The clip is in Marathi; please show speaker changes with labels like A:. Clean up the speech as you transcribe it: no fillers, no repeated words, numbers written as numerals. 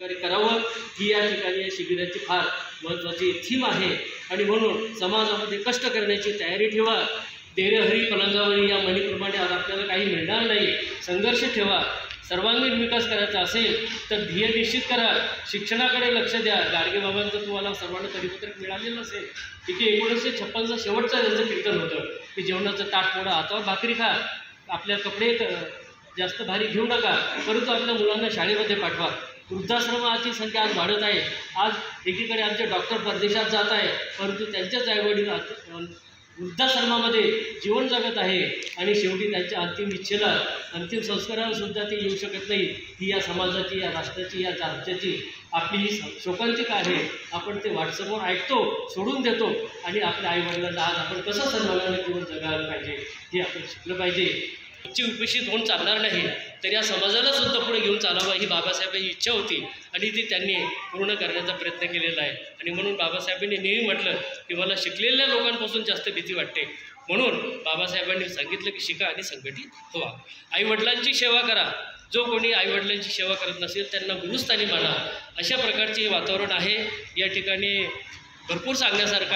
A: करावं ही या ठिकाणी या शिबिराची फार महत्त्वाची थीम आहे। आणि म्हणून समाजामध्ये कष्ट करण्याची तयारी ठेवा। तेरे हरी पलंगावरी या म्हणीप्रमाणे आज आपल्याला काही मिळणार नाही, संघर्ष ठेवा। सर्वांगीण विकास करायचा असेल तर ध्येय निश्चित करा, शिक्षणाकडे लक्ष द्या। गाडगे बाबांचं तुम्हाला सर्वांना परिपत्रक मिळालेलं असेल की 1956चा शेवटचं त्यांचं कीर्तन होतं की जेवणाचं ताट मोडा, हातावर भाकरी खा, आपल्या कपडे जास्त भारी घेऊ नका, परंतु आपल्या मुलांना शाळेमध्ये पाठवा। वृद्धाश्रमाची संख्या आज वाढत आहे। आज एकीकडे आमचे डॉक्टर परदेशात जात आहे, परंतु त्यांच्याच आईवडील वृद्धाश्रमामध्ये जीवन जगत आहे आणि शेवटी त्यांच्या अंतिम इच्छेला, अंतिम संस्काराला सुद्धा ते येऊ शकत नाही। ही या समाजाची, या राष्ट्राची, या राज्याची आपली ही शोकांतिका आहे। आपण ते व्हॉट्सअपवर ऐकतो, सोडून देतो आणि आपल्या आईवडिलांना आज आपण कसं सन्मानाने जीवन जगायला पाहिजे हे आपण शिकलं पाहिजे। उच्च विकसित होऊन चालणार नाही तर या समाजाला सुद्धा पुढे घेऊन चालावं ही बाबासाहेबांची इच्छा होती आणि ती त्यांनी पूर्ण करण्याचा प्रयत्न केलेला आहे। आणि म्हणून बाबासाहेबांनी नेहमी म्हटलं की मला शिकलेल्या लोकांपासून जास्त भीती वाटते, म्हणून बाबासाहेबांनी सांगितलं की शिका आणि संघटित व्हा, आईवडिलांची सेवा करा। जो कोणी आईवडिलांची सेवा करत नसेल त्यांना गुरुस्थानी माना। अशा प्रकारचे हे वातावरण आहे। या ठिकाणी भरपूर सांगण्यासारखं